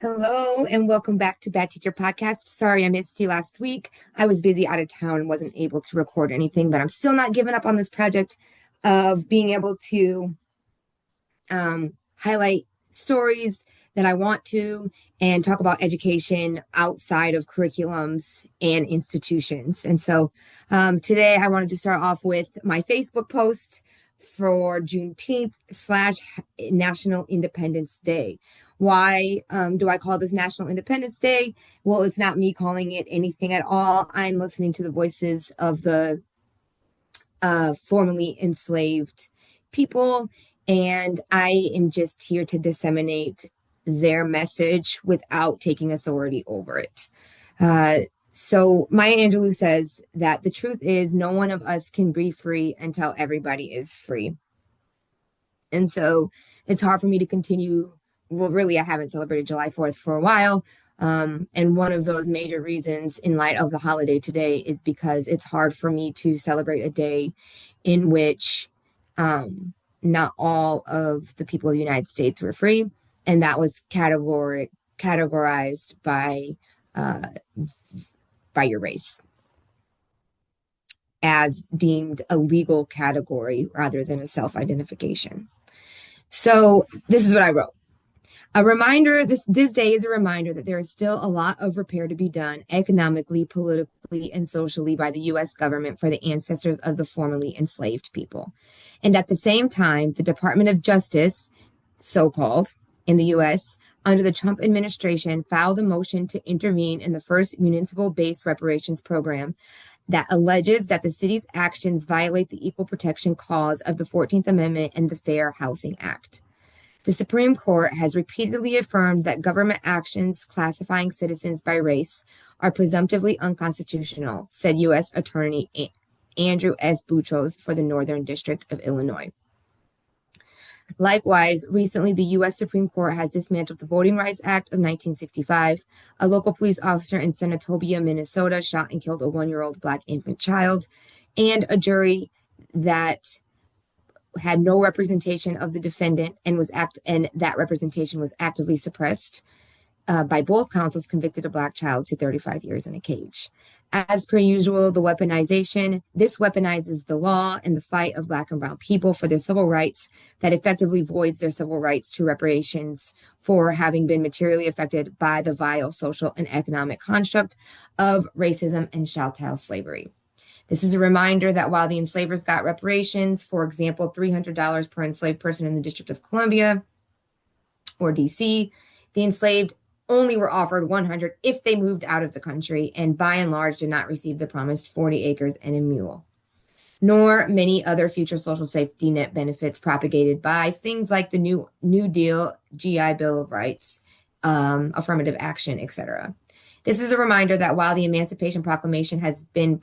Hello and welcome back to Bad Teacher Podcast. Sorry I missed you last week. I was busy out of town and wasn't able to record anything, but I'm still not giving up on this project of being able to highlight stories that I want to and talk about education outside of curriculums and institutions. Today I wanted to start off with my Facebook post for Juneteenth / National Independence Day. Why do I call this National Independence Day? Well, it's not me calling it anything at all. I'm listening to the voices of the formerly enslaved people, and I am just here to disseminate their message without taking authority over it. So Maya Angelou says that the truth is no one of us can be free until everybody is free. And so it's hard for me to continue. Well, really, I haven't celebrated July 4th for a while. And one of those major reasons in light of the holiday today is because it's hard for me to celebrate a day in which not all of the people of the United States were free. And that was categorized by your race as deemed a legal category rather than a self-identification. So this is what I wrote. A reminder, this day is a reminder that there is still a lot of repair to be done economically, politically, and socially by the U.S. government for the ancestors of the formerly enslaved people. And at the same time, the Department of Justice, so-called, in the U.S., under the Trump administration, filed a motion to intervene in the first municipal-based reparations program that alleges that the city's actions violate the Equal Protection Clause of the 14th Amendment and the Fair Housing Act. The Supreme Court has repeatedly affirmed that government actions classifying citizens by race are presumptively unconstitutional, said U.S. Attorney Andrew S. Boutte for the Northern District of Illinois. Likewise, recently the U.S. Supreme Court has dismantled the Voting Rights Act of 1965. A local police officer in Senatobia, Minnesota, shot and killed a 1-year-old Black infant child, and a jury that had no representation of the defendant and that representation was actively suppressed by both counsels convicted a Black child to 35 years in a cage. As per usual, this weaponizes the law and the fight of Black and brown people for their civil rights that effectively voids their civil rights to reparations for having been materially affected by the vile social and economic construct of racism and chattel slavery. This is a reminder that while the enslavers got reparations, for example, $300 per enslaved person in the District of Columbia or DC, the enslaved only were offered $100 if they moved out of the country and by and large did not receive the promised 40 acres and a mule, nor many other future social safety net benefits propagated by things like the New Deal, GI Bill of Rights, affirmative action, etc. This is a reminder that while the Emancipation Proclamation had been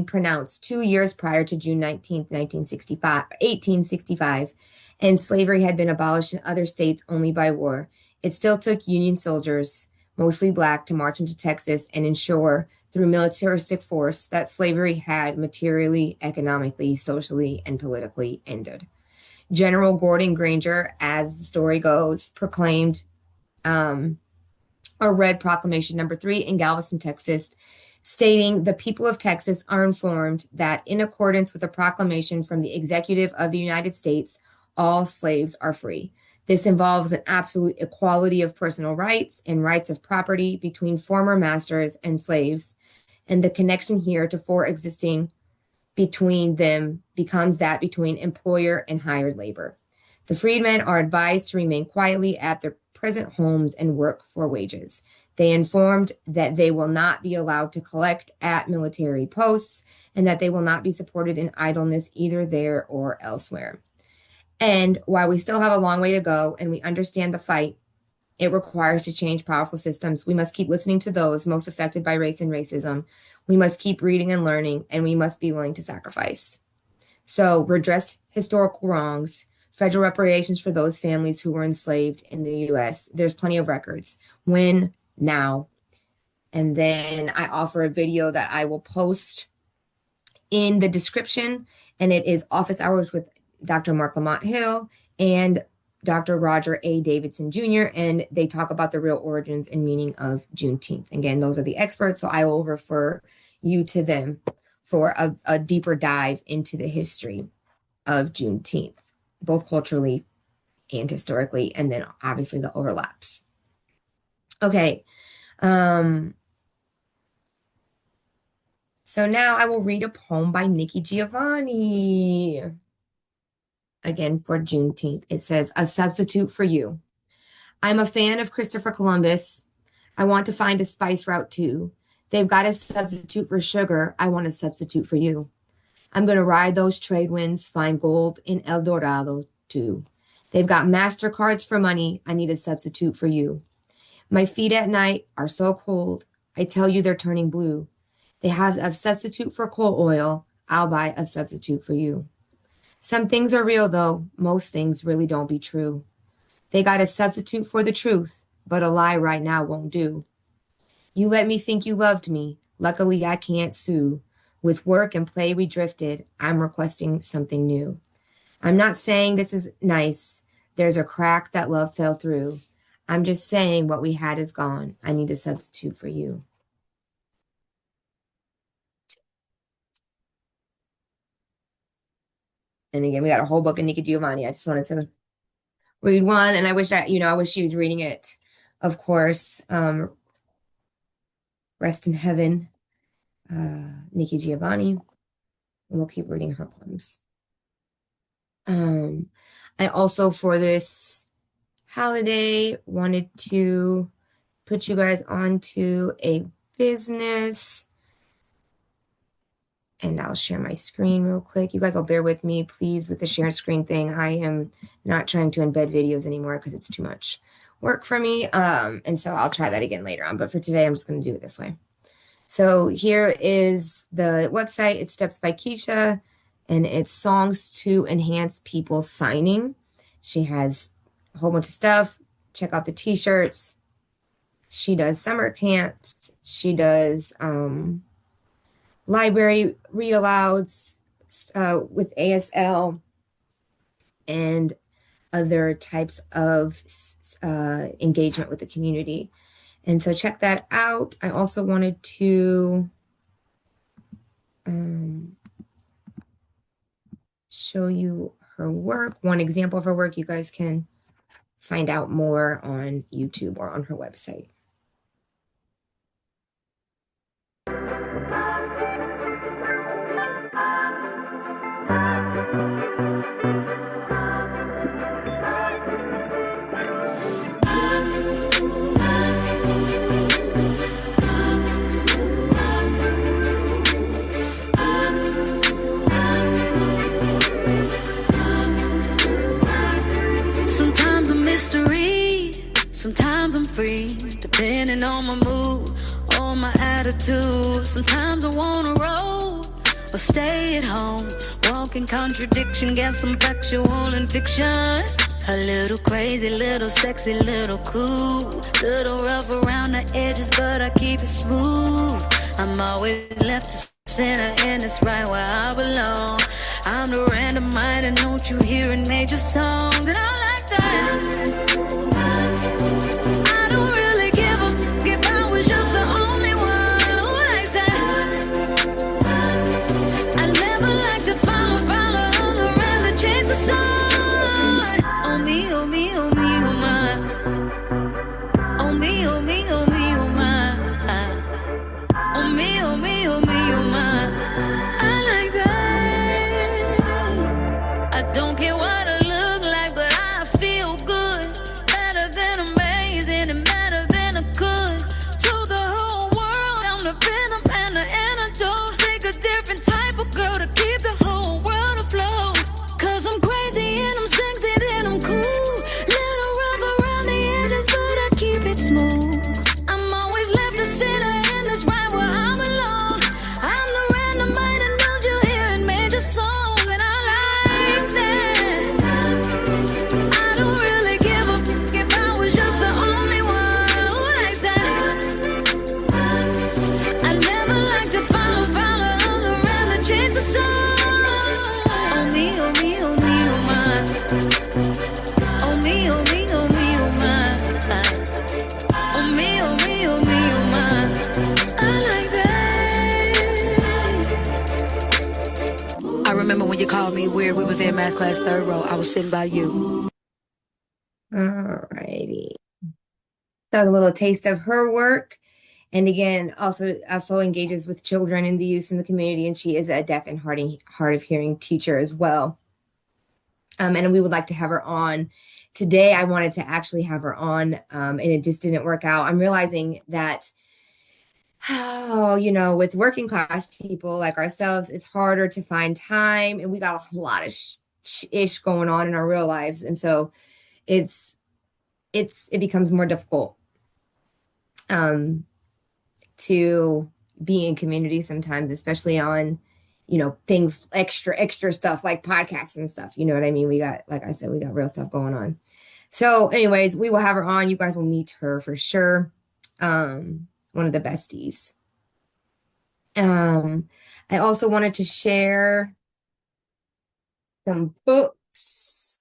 pronounced 2 years prior to June 19th, 1865, and slavery had been abolished in other states only by war, it still took Union soldiers, mostly Black, to march into Texas and ensure through militaristic force that slavery had materially, economically, socially, and politically ended. General Gordon Granger, as the story goes, proclaimed or read Proclamation Number 3 in Galveston, Texas, stating, "The people of Texas are informed that in accordance with a proclamation from the Executive of the United States, all slaves are free. This involves an absolute equality of personal rights and rights of property between former masters and slaves, and the connection heretofore existing between them becomes that between employer and hired labor. The freedmen are advised to remain quietly at their present homes and work for wages. They informed that they will not be allowed to collect at military posts and that they will not be supported in idleness either there or elsewhere. And while we still have a long way to go and we understand the fight it requires to change powerful systems, we must keep listening to those most affected by race and racism. We must keep reading and learning, and we must be willing to sacrifice. So redress historical wrongs, federal reparations for those families who were enslaved in the U.S. There's plenty of records. When? Now. And then I offer a video that I will post in the description, and it is Office Hours with Dr. Mark Lamont Hill and Dr. Roger A. Davidson Jr., and they talk about the real origins and meaning of Juneteenth. Again, those are the experts, so I will refer you to them for a deeper dive into the history of Juneteenth, both culturally and historically, and then obviously the overlaps. Okay. So now I will read a poem by Nikki Giovanni. Again, for Juneteenth. It says, "A Substitute for You. I'm a fan of Christopher Columbus. I want to find a spice route too. They've got a substitute for sugar. I want a substitute for you. I'm going to ride those trade winds, find gold in El Dorado too. They've got MasterCards for money. I need a substitute for you. My feet at night are so cold. I tell you they're turning blue. They have a substitute for coal oil. I'll buy a substitute for you. Some things are real, though. Most things really don't be true. They got a substitute for the truth, but a lie right now won't do. You let me think you loved me. Luckily, I can't sue. With work and play we drifted. I'm requesting something new. I'm not saying this is nice. There's a crack that love fell through. I'm just saying what we had is gone. I need a substitute for you." And again, we got a whole book of Nikki Giovanni. I just wanted to read one, and I wish I wish she was reading it. Of course, rest in heaven, Nikki Giovanni. And we'll keep reading her poems. I also, for this holiday, wanted to put you guys onto a business. And I'll share my screen real quick. You guys will bear with me, please, with the share screen thing. I am not trying to embed videos anymore because it's too much work for me. And so I'll try that again later on. But for today, I'm just going to do it this way. So here is the website. It's Steps by Keisha, and it's songs to enhance people signing. She has a whole bunch of stuff. Check out the t-shirts. She does summer camps. She does library read alouds with ASL and other types of engagement with the community. And so check that out. I also wanted to show you her work. One example of her work. You guys can find out more on YouTube or on her website. Sometimes I'm mystery, sometimes I'm free, depending on my mood or my attitude. Sometimes I wanna roll or stay at home, walk in contradiction, get some factual and fiction. A little crazy, little sexy, little cool, little rough around the edges, but I keep it smooth. I'm always left to center, and it's right where I belong. I'm the random minded note you hear in major songs, and I like that. I don't really give a f if I was just the only one who likes that. I never like to follow others around to chase the sun. Oh me, oh me, oh me, oh my. Oh me, oh me, oh me, oh my. Oh me, oh me, oh me, oh my. I like that. I don't care what I look like, but I feel good. called me weird. We was in math class, third row. I was sitting by you. All righty. So a little taste of her work. And again, also engages with children and the youth in the community. And she is a deaf and hard of hearing teacher as well. And we would like to have her on. Today, I wanted to actually have her on, and it just didn't work out. I'm realizing that, with working class people like ourselves, it's harder to find time, and we got a lot of ish going on in our real lives. And so it becomes more difficult to be in community sometimes, especially on, things extra stuff like podcasts and stuff. You know what I mean? Like I said, we got real stuff going on. So anyways, we will have her on. You guys will meet her for sure. One of the besties. I also wanted to share some books,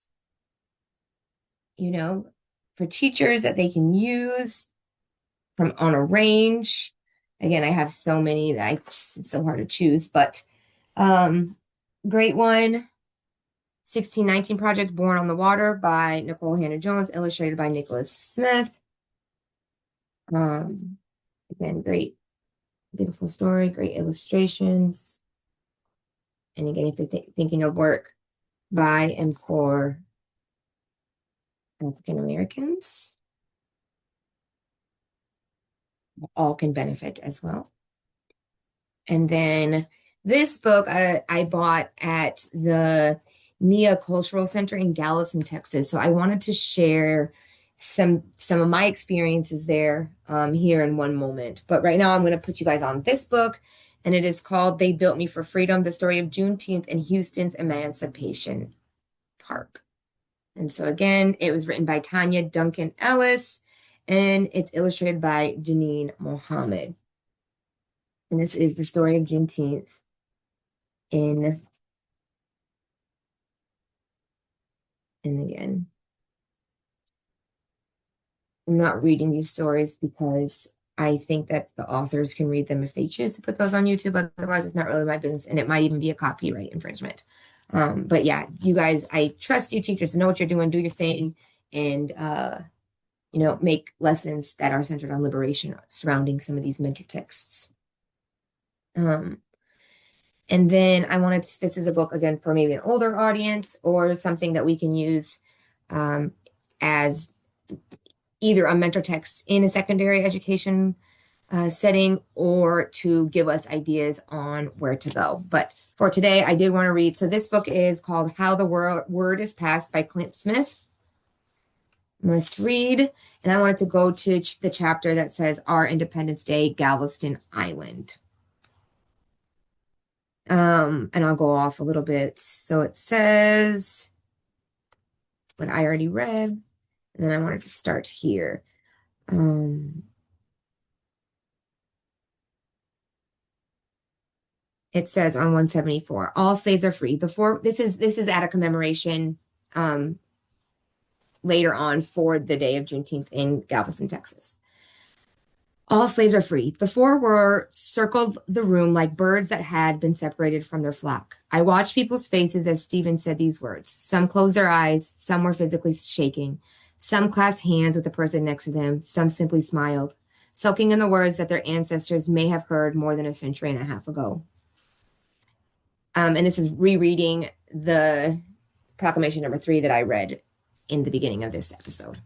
for teachers that they can use from on a range. Again, I have so many that it's so hard to choose, but great one. 1619 Project, Born on the Water by Nicole Hannah-Jones, illustrated by Nicholas Smith. Again, great, beautiful story, great illustrations. And again, if you're thinking of work by and for African Americans, all can benefit as well. And then this book I bought at the Nia Cultural Center in Galveston, Texas. So I wanted to share some of my experiences there here in one moment. But right now I'm going to put you guys on this book, and it is called They Built Me for Freedom, the story of Juneteenth and Houston's Emancipation Park. And so again, it was written by Tanya Duncan Ellis, and it's illustrated by Janine Mohammed. And this is the story of Juneteenth and again, I'm not reading these stories because I think that the authors can read them if they choose to put those on YouTube. Otherwise, it's not really my business, and it might even be a copyright infringement. But yeah, you guys, I trust you teachers to know what you're doing, do your thing, and make lessons that are centered on liberation surrounding some of these mentor texts. And then this is a book, again, for maybe an older audience or something that we can use as either a mentor text in a secondary education setting or to give us ideas on where to go. But for today, I did want to read. So this book is called How the Word is Passed by Clint Smith. Must read. And I wanted to go to the chapter that says Our Independence Day, Galveston Island. And I'll go off a little bit. So it says what I already read, and then I wanted to start here. It says on 174, all slaves are free. This is at a commemoration later on for the day of Juneteenth in Galveston, Texas. All slaves are free. The four were circled the room like birds that had been separated from their flock. I watched people's faces as Stephen said these words. Some closed their eyes. Some were physically shaking. Some clasped hands with the person next to them. Some simply smiled, soaking in the words that their ancestors may have heard more than a century and a half ago. And this is rereading the proclamation number 3 that I read in the beginning of this episode.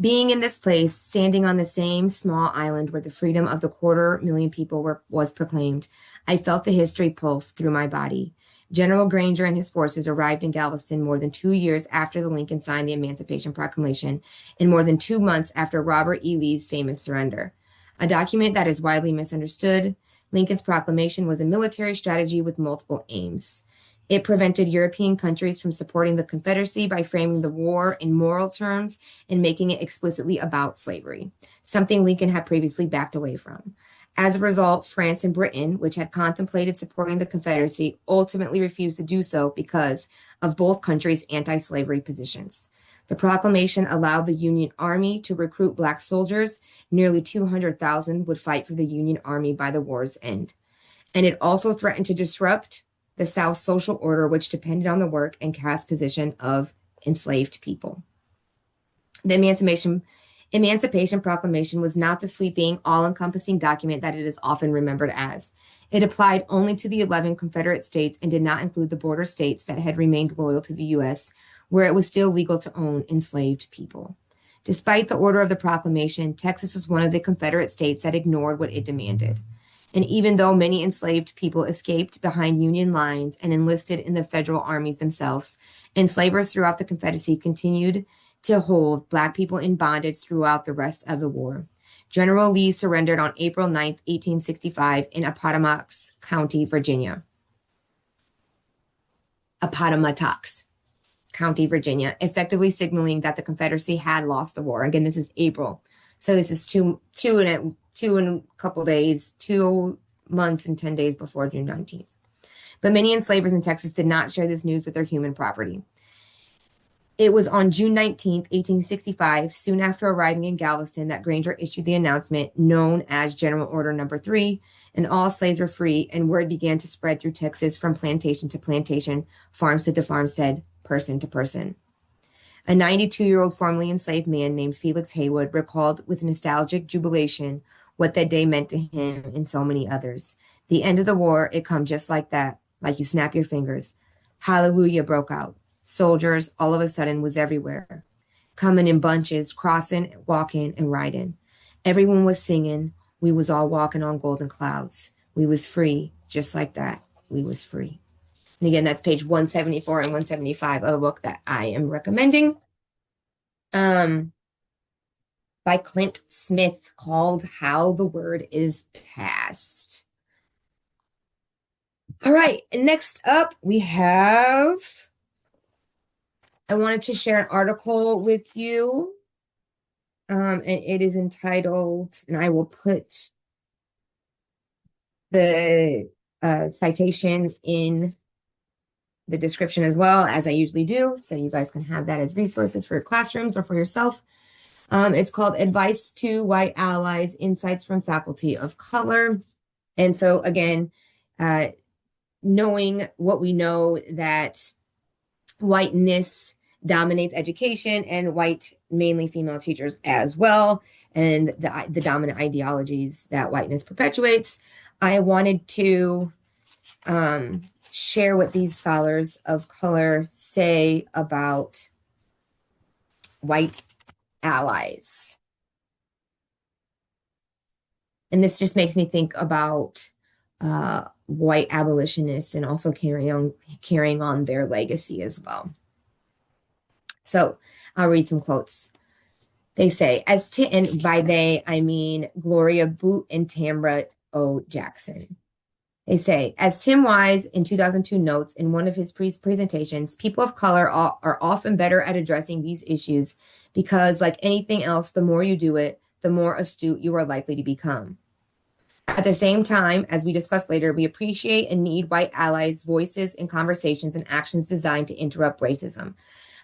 Being in this place, standing on the same small island where the freedom of the 250,000 people was proclaimed, I felt the history pulse through my body. General Granger and his forces arrived in Galveston more than 2 years after the Lincoln signed the Emancipation Proclamation and more than 2 months after Robert E. Lee's famous surrender. A document that is widely misunderstood, Lincoln's proclamation was a military strategy with multiple aims. It prevented European countries from supporting the Confederacy by framing the war in moral terms and making it explicitly about slavery, something Lincoln had previously backed away from. As a result, France and Britain, which had contemplated supporting the Confederacy, ultimately refused to do so because of both countries' anti-slavery positions. The proclamation allowed the Union Army to recruit Black soldiers. Nearly 200,000 would fight for the Union Army by the war's end. And it also threatened to disrupt the South's social order, which depended on the work and caste position of enslaved people. The Emancipation Proclamation was not the sweeping, all-encompassing document that it is often remembered as. It applied only to the 11 Confederate states and did not include the border states that had remained loyal to the U.S., where it was still legal to own enslaved people. Despite the order of the proclamation, Texas was one of the Confederate states that ignored what it demanded. And even though many enslaved people escaped behind Union lines and enlisted in the federal armies themselves, enslavers throughout the Confederacy continued to hold Black people in bondage throughout the rest of the war. General Lee surrendered on April 9, 1865 in Appomattox County, Virginia. Appomattox County, Virginia, effectively signaling that the Confederacy had lost the war. Again, this is April. So this is two and a couple days, 2 months and 10 days before June 19th. But many enslavers in Texas did not share this news with their human property. It was on June 19th, 1865, soon after arriving in Galveston, that Granger issued the announcement known as General Order No. 3, and all slaves were free, and word began to spread through Texas from plantation to plantation, farmstead to farmstead, person to person. A 92-year-old formerly enslaved man named Felix Haywood recalled with nostalgic jubilation what that day meant to him and so many others. The end of the war, it come just like that, like you snap your fingers. Hallelujah broke out. Soldiers, all of a sudden, was everywhere, coming in bunches, crossing, walking, and riding. Everyone was singing. We was all walking on golden clouds. We was free, just like that. We was free. And again, that's page 174 and 175 of a book that I am recommending, by Clint Smith, called How the Word is Passed. All right, and next up we have... I wanted to share an article with you, and it is entitled, and I will put the citation in the description as well, as I usually do, so you guys can have that as resources for your classrooms or for yourself. It's called Advice to White Allies, Insights from Faculty of Color. And so again, knowing what we know, that whiteness dominates education, and white, mainly female teachers as well, and the dominant ideologies that whiteness perpetuates, I wanted to share what these scholars of color say about white allies. And this just makes me think about white abolitionists and also carrying on their legacy as well. So I'll read some quotes. They say, and by they, I mean Gloria Boutte and Tamra O. Jackson. They say, as Tim Wise in 2002 notes in one of his presentations, people of color are often better at addressing these issues because, like anything else, the more you do it, the more astute you are likely to become. At the same time, as we discussed later, we appreciate and need white allies' voices in conversations and actions designed to interrupt racism.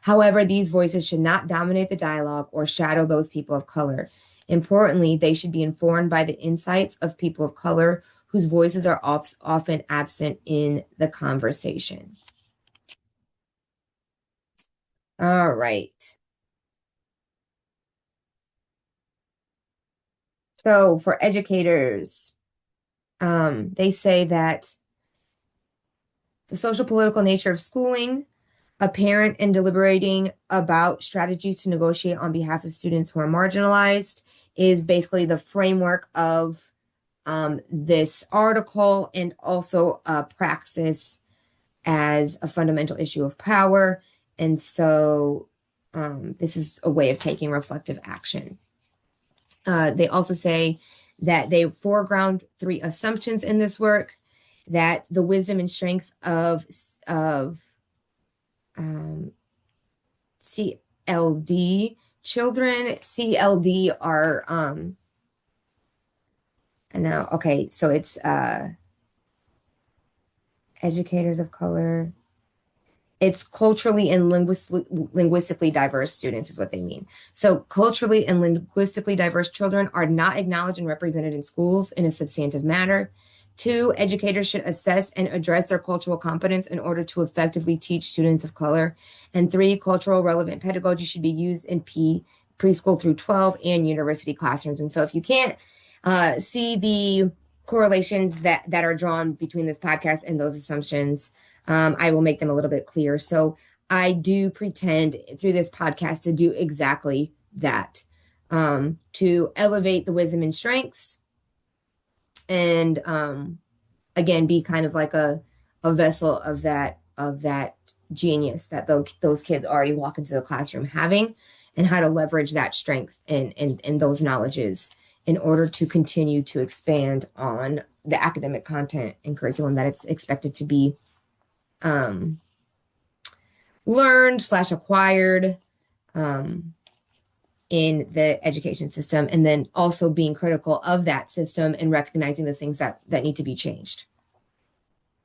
However, these voices should not dominate the dialogue or shadow those people of color. Importantly, they should be informed by the insights of people of color whose voices are often absent in the conversation. All right. So for educators, they say that the social political nature of schooling, a parent in deliberating about strategies to negotiate on behalf of students who are marginalized, is basically the framework of this article, and also praxis as a fundamental issue of power. And so this is a way of taking reflective action. They also say that they foreground 3 assumptions in this work: that the wisdom and strengths of CLD children. CLD are and now, okay, so it's educators of color. It's culturally and linguistically diverse students is what they mean. So culturally and linguistically diverse children are not acknowledged and represented in schools in a substantive manner. 2, educators should assess and address their cultural competence in order to effectively teach students of color. And 3, cultural relevant pedagogy should be used in preschool through 12 and university classrooms. And so if you can't see the correlations that are drawn between this podcast and those assumptions, I will make them a little bit clearer. So I do pretend through this podcast to do exactly that, to elevate the wisdom and strengths, and again, be kind of like a vessel of that genius that those kids already walk into the classroom having, and how to leverage that strength and those knowledges in order to continue to expand on the academic content and curriculum that it's expected to be learned / acquired in the education system, and then also being critical of that system and recognizing the things that need to be changed.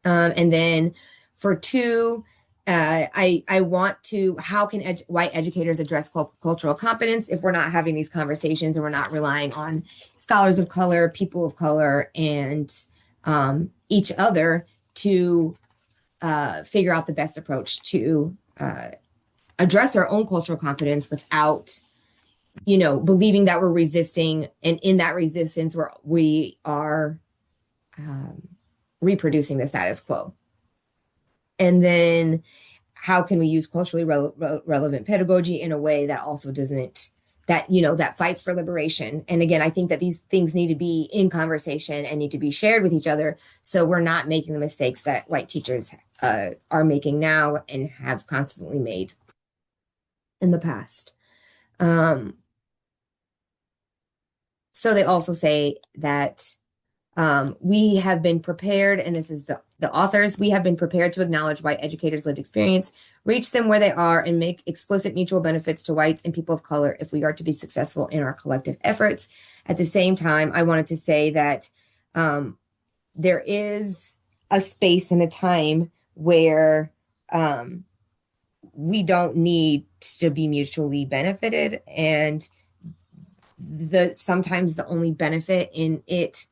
And then for 2, I want to, how can white educators address cultural competence if we're not having these conversations and we're not relying on scholars of color, people of color, and each other to figure out the best approach to address our own cultural competence without, believing that we're resisting, and in that resistance we are reproducing the status quo. And then how can we use culturally relevant pedagogy in a way that also doesn't, that fights for liberation? And again, I think that these things need to be in conversation and need to be shared with each other, so we're not making the mistakes that white teachers are making now and have constantly made in the past. So they also say that we have been prepared, and this is the authors, we have been prepared to acknowledge white educators' lived experience, reach them where they are, and make explicit mutual benefits to whites and people of color if we are to be successful in our collective efforts. At the same time, I wanted to say that there is a space and a time where we don't need to be mutually benefited, and sometimes the only benefit in it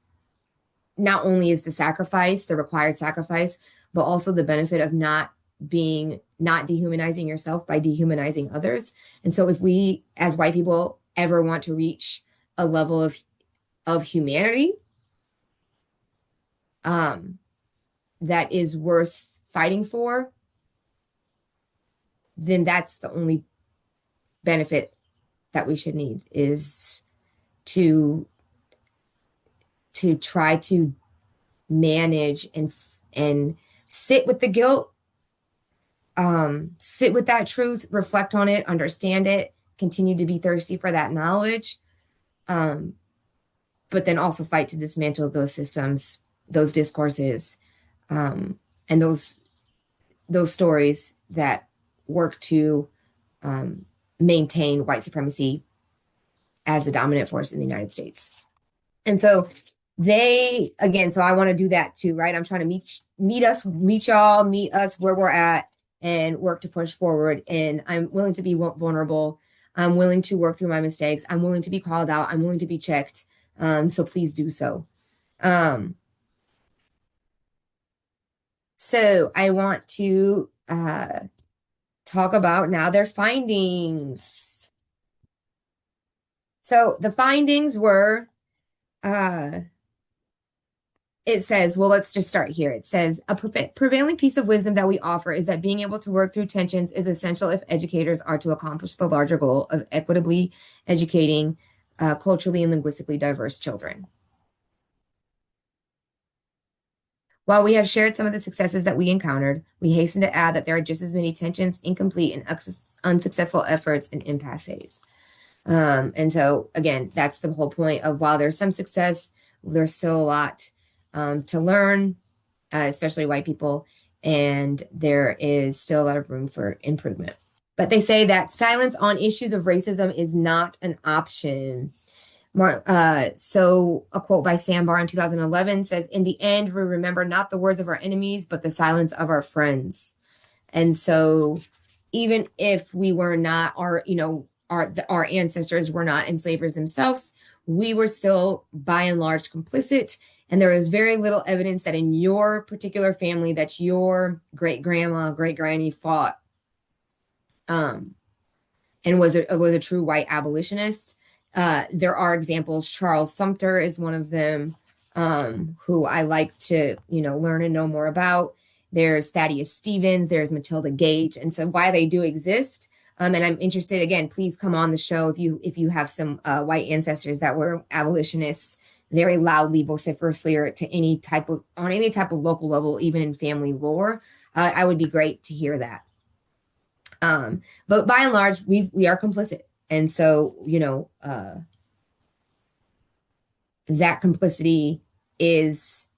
not only is the sacrifice, the required sacrifice, but also the benefit of not dehumanizing yourself by dehumanizing others. And so if we as white people ever want to reach a level of humanity that is worth fighting for, then that's the only benefit that we should need, is to try to manage and sit with the guilt, sit with that truth, reflect on it, understand it, continue to be thirsty for that knowledge, but then also fight to dismantle those systems, those discourses, and those stories that work to maintain white supremacy as the dominant force in the United States. And so so I want to do that too, right? I'm trying to meet us where we're at and work to push forward. And I'm willing to be vulnerable. I'm willing to work through my mistakes. I'm willing to be called out. I'm willing to be checked. So please do so. So I want to talk about now their findings. So the findings were, it says, well, let's just start here. It says, a prevailing piece of wisdom that we offer is that being able to work through tensions is essential if educators are to accomplish the larger goal of equitably educating culturally and linguistically diverse children. While we have shared some of the successes that we encountered, we hasten to add that there are just as many tensions, incomplete, and unsuccessful efforts and impasses. And so, again, that's the whole point of, while there's some success, there's still a lot to learn, especially white people, and there is still a lot of room for improvement. But they say that silence on issues of racism is not an option. So a quote by Sandbar in 2011 says, "In the end, we remember not the words of our enemies, but the silence of our friends." And so even if we were not, our ancestors were not enslavers themselves, we were still by and large complicit And there is very little evidence that in your particular family that your great grandma, great granny fought and was a true white abolitionist. There are examples. Charles Sumter is one of them, who I like to, learn and know more about. There's Thaddeus Stevens, there's Matilda Gage. And so why they do exist. And I'm interested, again, please come on the show if you have some white ancestors that were abolitionists, very loudly, vociferously, or on any type of local level, even in family lore. I would be great to hear that. But by and large, we are complicit. And so, that complicity is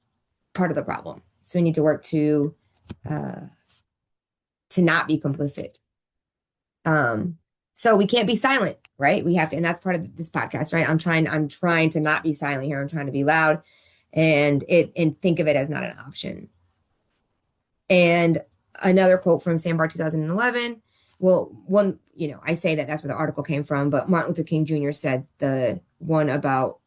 part of the problem. So we need to work to not be complicit. So we can't be silent, right? We have to, and that's part of this podcast, right? I'm trying to not be silent here. I'm trying to be loud and think of it as not an option. And another quote from Sandbar 2011. Well, one, I say that's where the article came from, but Martin Luther King Jr. said the one about,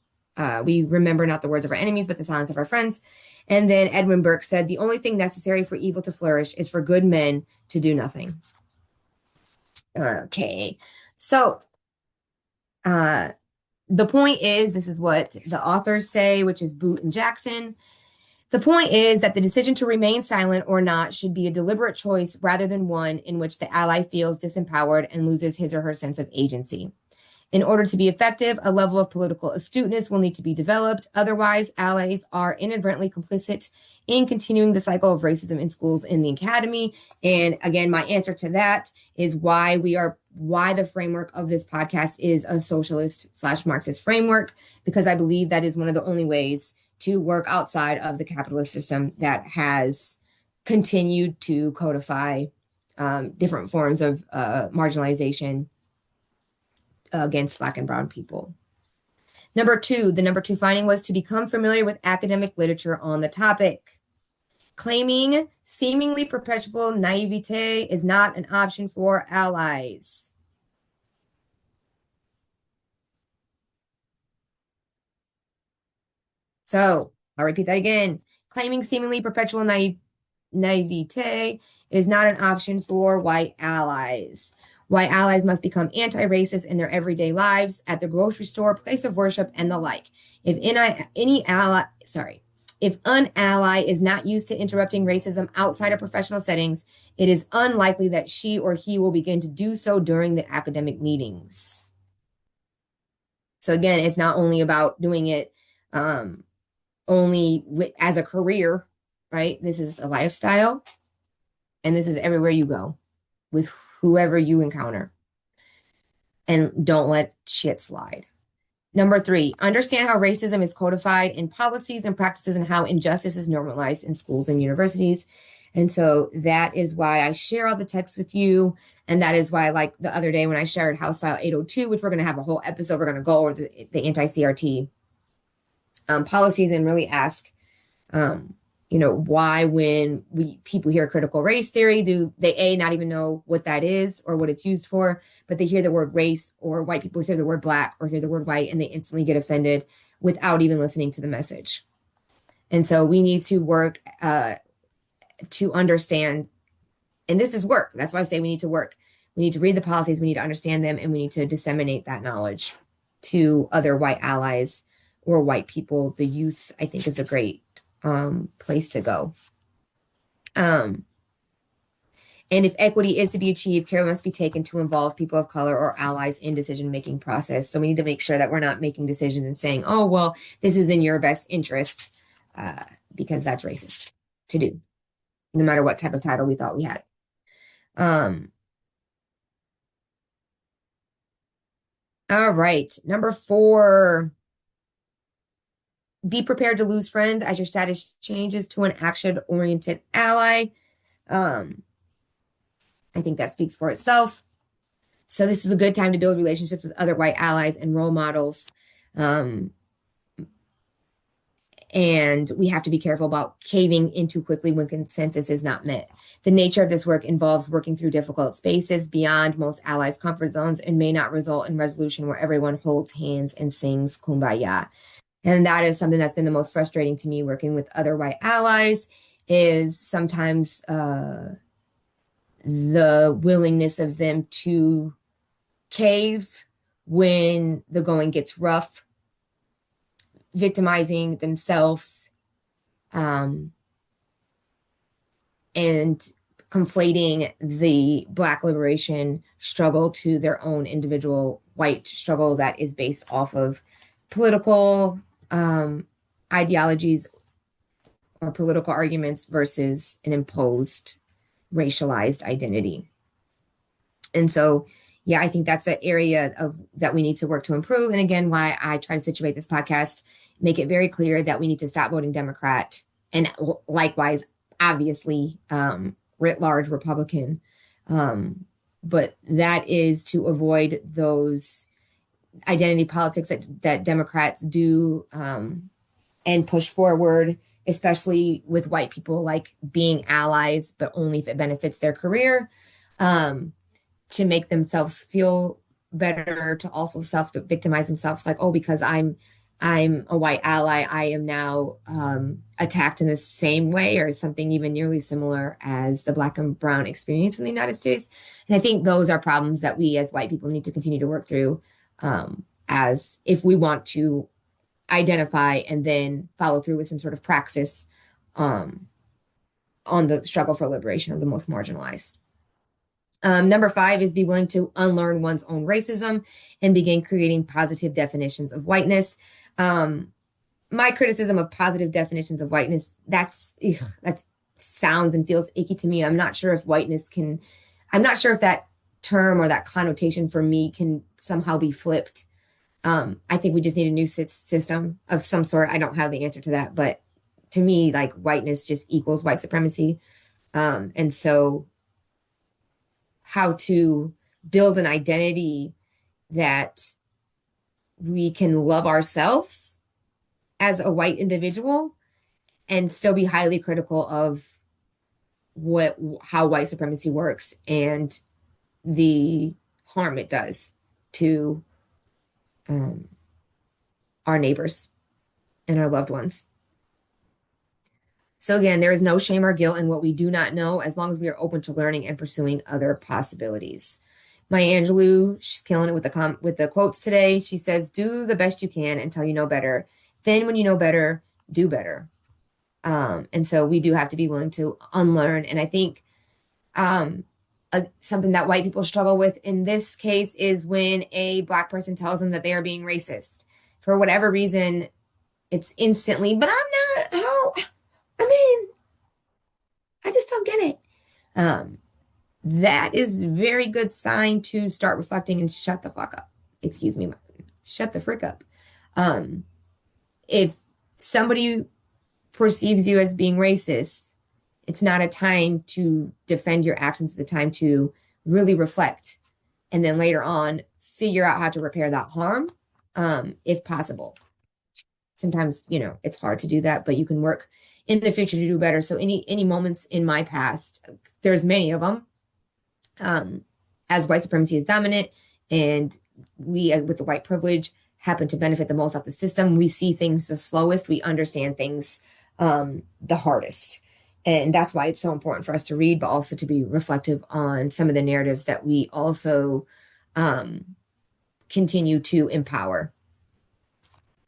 we remember not the words of our enemies, but the silence of our friends. And then Edwin Burke said, the only thing necessary for evil to flourish is for good men to do nothing. Okay. So, the point is, this is what the authors say, which is Boutte and Jackson. The point is that the decision to remain silent or not should be a deliberate choice rather than one in which the ally feels disempowered and loses his or her sense of agency. In order to be effective, a level of political astuteness will need to be developed. Otherwise, allies are inadvertently complicit in continuing the cycle of racism in schools and the academy. And again, my answer to that is why the framework of this podcast is a socialist/Marxist framework, because I believe that is one of the only ways to work outside of the capitalist system that has continued to codify different forms of marginalization against Black and brown people. The number two finding was to become familiar with academic literature on the topic. Claiming seemingly perpetual naivete is not an option for allies. So I'll repeat that again. Claiming seemingly perpetual naivete is not an option for white allies. White allies must become anti-racist in their everyday lives, at the grocery store, place of worship, and the like. If an ally is not used to interrupting racism outside of professional settings, it is unlikely that she or he will begin to do so during the academic meetings. So again, it's not only about doing it as a career, right? This is a lifestyle, and this is everywhere you go with whoever you encounter. And don't let shit slide. Number 3, understand how racism is codified in policies and practices and how injustice is normalized in schools and universities. And so that is why I share all the texts with you. And that is why, like the other day when I shared House File 802, which we're going to have a whole episode, we're going to go over the anti-CRT policies and really ask, why when people hear critical race theory, do they not even know what that is or what it's used for, but they hear the word race, or white people hear the word Black or hear the word white and they instantly get offended without even listening to the message. And so we need to work to understand, and this is work. That's why I say we need to work. We need to read the policies, we need to understand them, and we need to disseminate that knowledge to other white allies or white people. The youth, I think, is a great place to go. And if equity is to be achieved, care must be taken to involve people of color or allies in decision-making process. So we need to make sure that we're not making decisions and saying, oh, well, this is in your best interest, because that's racist to do, no matter what type of title we thought we had. All right. Number 4. Be prepared to lose friends as your status changes to an action-oriented ally. I think that speaks for itself. So this is a good time to build relationships with other white allies and role models. And we have to be careful about caving in too quickly when consensus is not met. The nature of this work involves working through difficult spaces beyond most allies' comfort zones and may not result in resolution where everyone holds hands and sings Kumbaya. And that is something that's been the most frustrating to me working with other white allies, is sometimes the willingness of them to cave when the going gets rough, victimizing themselves, and conflating the Black liberation struggle to their own individual white struggle that is based off of political ideologies or political arguments versus an imposed racialized identity. And so, yeah, I think that's an area of that we need to work to improve. And again, why I try to situate this podcast, make it very clear that we need to stop voting Democrat, and likewise, obviously, writ large Republican. But that is to avoid those identity politics that Democrats do and push forward, especially with white people, like being allies, but only if it benefits their career, to make themselves feel better, to also self-victimize themselves, like, oh, because I'm a white ally, I am now attacked in the same way or something even nearly similar as the Black and brown experience in the United States. And I think those are problems that we as white people need to continue to work through, as if we want to identify and then follow through with some sort of praxis on the struggle for liberation of the most marginalized. Number 5 is be willing to unlearn one's own racism and begin creating positive definitions of whiteness. My criticism of positive definitions of whiteness, that sounds and feels icky to me. I'm not sure if that term or that connotation for me can somehow be flipped. I think we just need a new system of some sort. I don't have the answer to that, but to me, like, whiteness just equals white supremacy. And so how to build an identity that we can love ourselves as a white individual and still be highly critical of how white supremacy works and the harm it does to our neighbors and our loved ones. So again, there is no shame or guilt in what we do not know, as long as we are open to learning and pursuing other possibilities. Maya Angelou, she's killing it with the quotes today. She says, "Do the best you can until you know better. Then when you know better, do better." And so we do have to be willing to unlearn. And I think something that white people struggle with in this case is when a Black person tells them that they are being racist. For whatever reason, it's instantly, but I'm not, how? I mean, I just don't get it. That is a very good sign to start reflecting and shut the fuck up. Excuse me, shut the frick up. If somebody perceives you as being racist, it's not a time to defend your actions. It's a time to really reflect and then later on figure out how to repair that harm, if possible. Sometimes, it's hard to do that, but you can work in the future to do better. So any moments in my past, there's many of them, as white supremacy is dominant and we, with the white privilege, happen to benefit the most off the system. We see things the slowest. We understand things the hardest. And that's why it's so important for us to read, but also to be reflective on some of the narratives that we also continue to empower.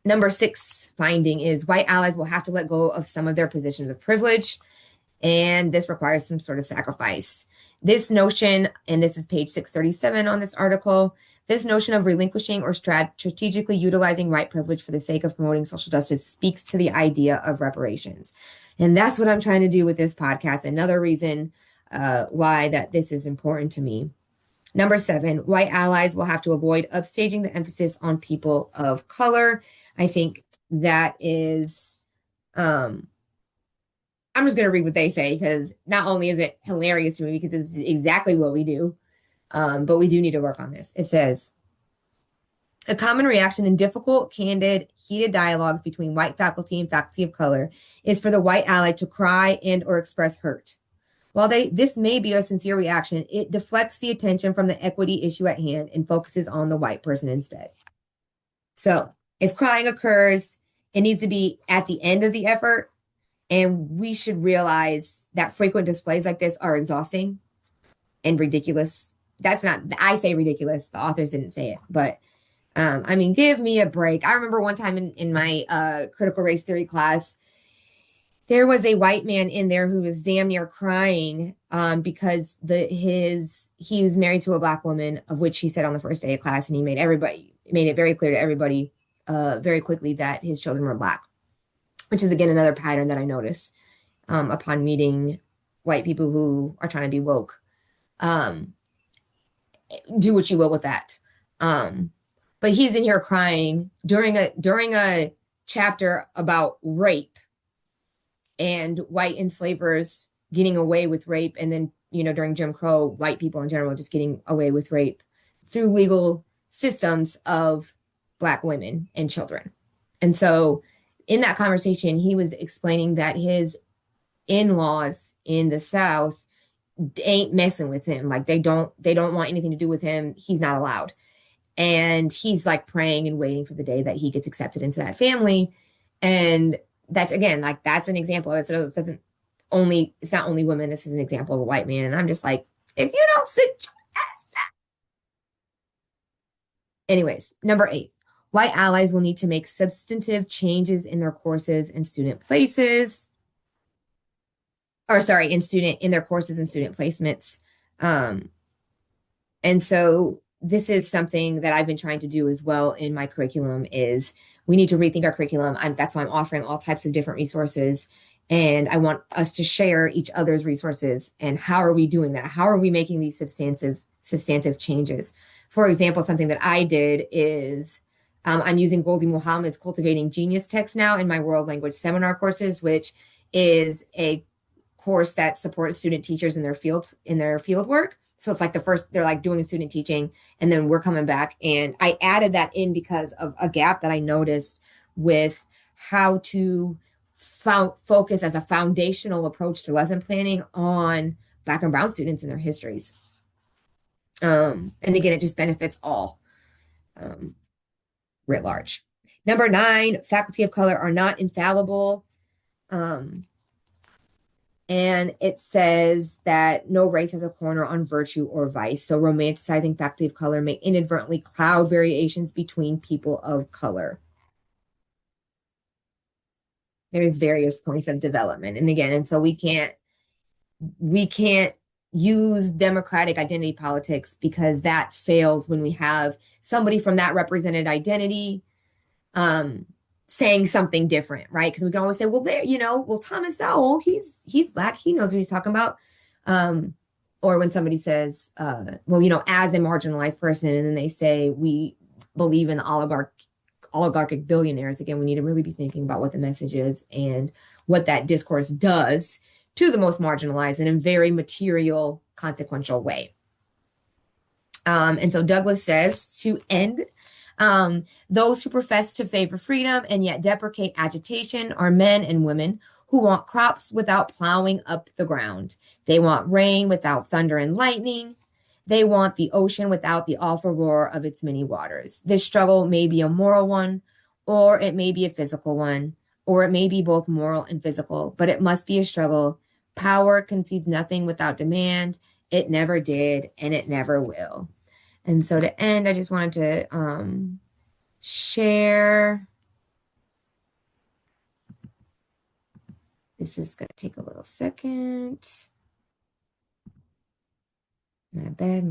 Number 6 finding is white allies will have to let go of some of their positions of privilege, and this requires some sort of sacrifice. This notion, and this is page 637 on this article, this notion of relinquishing or strategically utilizing white privilege for the sake of promoting social justice speaks to the idea of reparations. And that's what I'm trying to do with this podcast. Another reason why that this is important to me. Number 7, white allies will have to avoid upstaging the emphasis on people of color. I think that is, I'm just going to read what they say, because not only is it hilarious to me because it's exactly what we do, but we do need to work on this. It says, a common reaction in difficult, candid, heated dialogues between white faculty and faculty of color is for the white ally to cry and or express hurt. While this may be a sincere reaction, it deflects the attention from the equity issue at hand and focuses on the white person instead. So if crying occurs, It needs to be at the end of the effort. And we should realize that frequent displays like this are exhausting and ridiculous. That's not, I say ridiculous. The authors didn't say it, but I mean, give me a break. I remember one time in my critical race theory class, there was a white man in there who was damn near crying because he was married to a black woman, of which he said on the first day of class, and he made it very clear to everybody very quickly that his children were black, which is again another pattern that I notice upon meeting white people who are trying to be woke. Do what you will with that. But he's in here crying during a chapter about rape and white enslavers getting away with rape, and then during Jim Crow, white people in general just getting away with rape through legal systems of black women and children. And so in that conversation, he was explaining that his in-laws in the South ain't messing with him. Like they don't want anything to do with him. He's not allowed. And he's like praying and waiting for the day that he gets accepted into that family. And that's again, like that's an example of it. So it's not only women. This is an example of a white man. And I'm just like, if you don't sit your ass down. Anyways, number 8, white allies will need to make substantive changes in their courses and student places. Or sorry, in their courses and student placements. And so this is something that I've been trying to do as well in my curriculum is we need to rethink our curriculum. That's why I'm offering all types of different resources. And I want us to share each other's resources. And how are we doing that? How are we making these substantive changes? For example, something that I did is I'm using Goldie Muhammad's Cultivating Genius text now in my world language seminar courses, which is a course that supports student teachers in their field work. So it's like they're like doing student teaching, and then we're coming back. And I added that in because of a gap that I noticed with how to focus as a foundational approach to lesson planning on Black and Brown students and their histories. And again, it just benefits all writ large. Number 9, faculty of color are not infallible. And it says that no race has a corner on virtue or vice. So romanticizing faculty of color may inadvertently cloud variations between people of color. There's various points of development. And again, and so we can't use democratic identity politics because that fails when we have somebody from that represented identity saying something different, right? Because we can always say, well, Thomas Sowell, he's Black, he knows what he's talking about. Or when somebody says, as a marginalized person, and then they say, we believe in oligarchic billionaires. Again, we need to really be thinking about what the message is and what that discourse does to the most marginalized in a very material, consequential way. And so Douglas says, to end, those who profess to favor freedom and yet deprecate agitation are men and women who want crops without plowing up the ground. They want rain without thunder and lightning. They want the ocean without the awful roar of its many waters. This struggle may be a moral one, or it may be a physical one, or it may be both moral and physical, but it must be a struggle. Power concedes nothing without demand. It never did, and it never will. And so to end, I just wanted to share. This is going to take a little second. My bad.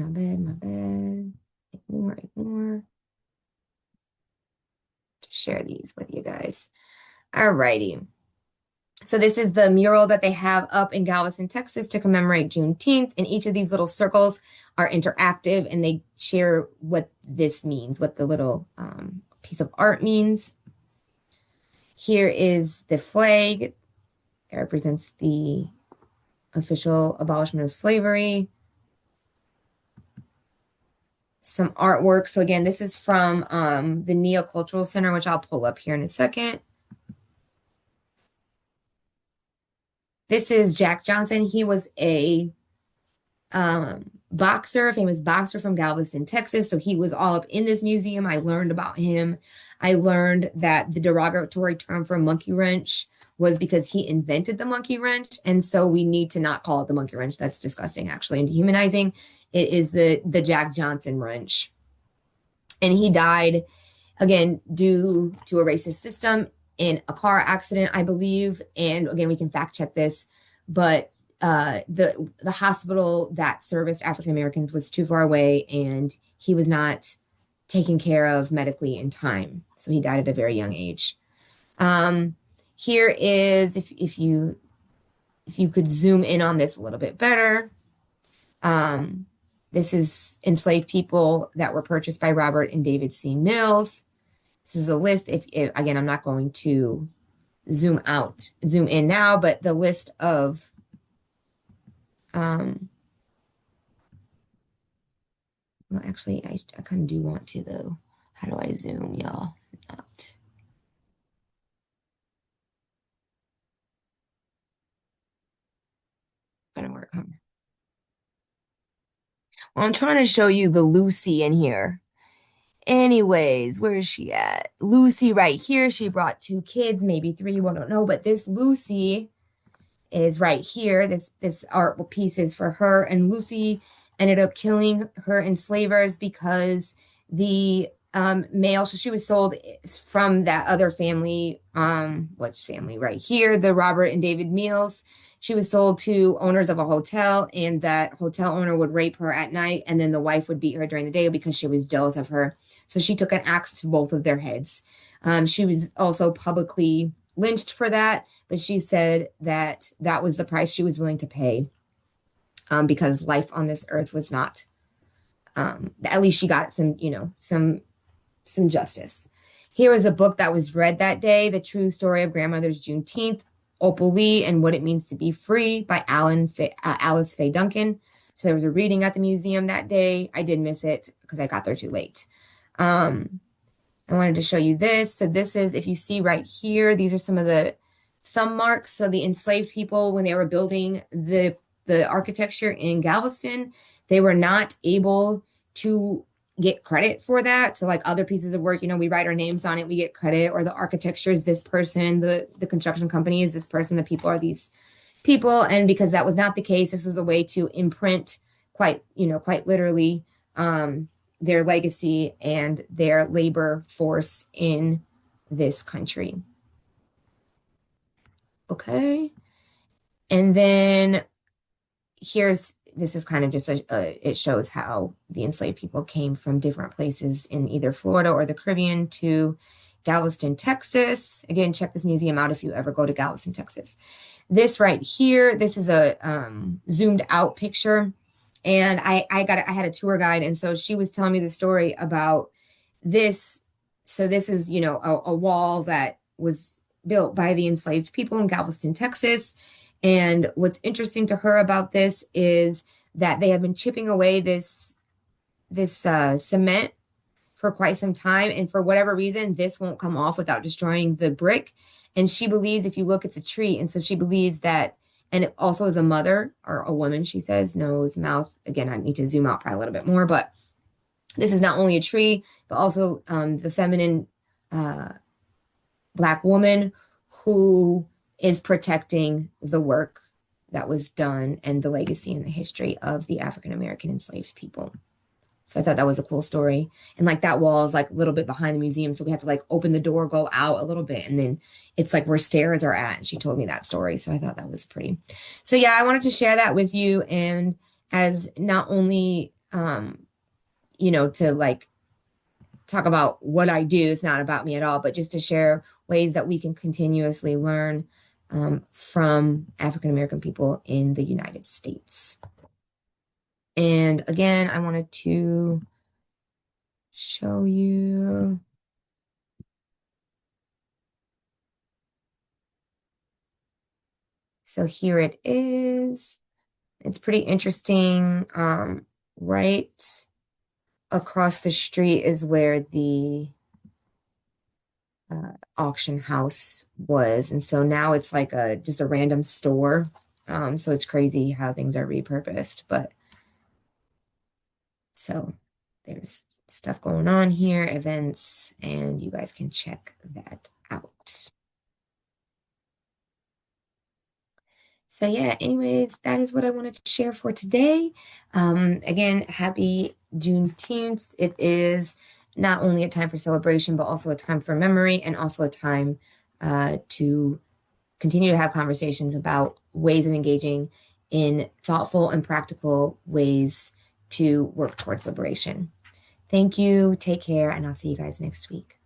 Ignore. To share these with you guys. All righty. So this is the mural that they have up in Galveston, Texas to commemorate Juneteenth. And each of these little circles are interactive and they share what this means, what the little piece of art means. Here is the flag. It represents the official abolishment of slavery. Some artwork. So again, this is from the Nia Cultural Center, which I'll pull up here in a second. This is Jack Johnson. He was a boxer, famous boxer from Galveston, Texas. So he was all up in this museum. I learned about him. I learned that the derogatory term for monkey wrench was because he invented the monkey wrench. And so we need to not call it the monkey wrench. That's disgusting, actually, and dehumanizing. It is the Jack Johnson wrench. And he died, again, due to a racist system in a car accident, I believe. And again, we can fact check this, but the hospital that serviced African Americans was too far away, and he was not taken care of medically in time. So he died at a very young age. Here is, if you could zoom in on this a little bit better. This is enslaved people that were purchased by Robert and David C. Mills. This is a list. If again, I'm not going to zoom in now, but the list of well, actually, I kind of do want to, though. How do I zoom, y'all? Not. Gonna work, huh? Well, I'm trying to show you the Lucy in here. Anyways, where is she at? Lucy right here. She brought two kids, maybe three, we don't know. But this Lucy is right here. This art piece is for her. And Lucy ended up killing her enslavers because the male, so she was sold from that other family, which family right here, the Robert and David Mills. She was sold to owners of a hotel, and that hotel owner would rape her at night, and then the wife would beat her during the day because she was jealous of her. So she took an axe to both of their heads. She was also publicly lynched for that, but she said that that was the price she was willing to pay, because life on this earth was not, at least she got some, some justice. Here is a book that was read that day, The True Story of Grandmother's Juneteenth, Opal Lee and What It Means to Be Free by Alice Faye Duncan. So there was a reading at the museum that day. I did miss it because I got there too late. I wanted to show you this. So this is, if you see right here, these are some of the thumb marks. So the enslaved people, when they were building the architecture in Galveston, they were not able to get credit for that. So like other pieces of work, we write our names on it, we get credit, or the architecture is this person, the construction company is this person, the people are these people. And because that was not the case, this was a way to imprint quite literally, their legacy and their labor force in this country. Okay. And then this is kind of just it shows how the enslaved people came from different places in either Florida or the Caribbean to Galveston, Texas. Again, check this museum out if you ever go to Galveston, Texas. This right here, this is a zoomed out picture. And I had a tour guide, and so she was telling me the story about this. So this is, a wall that was built by the enslaved people in Galveston, Texas. And what's interesting to her about this is that they have been chipping away this cement for quite some time. And for whatever reason, this won't come off without destroying the brick. And she believes, if you look, it's a tree. And so she believes that, and it also is a mother or a woman, she says, nose, mouth. Again, I need to zoom out probably a little bit more, but this is not only a tree, but also the feminine Black woman who is protecting the work that was done and the legacy and the history of the African American enslaved people. So I thought that was a cool story. And like that wall is like a little bit behind the museum. So we have to like open the door, go out a little bit. And then it's like where stairs are at. And she told me that story. So I thought that was pretty. So yeah, I wanted to share that with you. And as not only, to like talk about what I do, it's not about me at all, but just to share ways that we can continuously learn from African American people in the United States. And again, I wanted to show you. So here it is. It's pretty interesting. Right across the street is where the auction house was. And so now it's like just a random store. So it's crazy how things are repurposed. But So there's stuff going on here, events, and you guys can check that out. So yeah, anyways, that is what I wanted to share for today. Again, happy Juneteenth. It is not only a time for celebration, but also a time for memory and also a time to continue to have conversations about ways of engaging in thoughtful and practical ways to work towards liberation. Thank you. Take care, and I'll see you guys next week.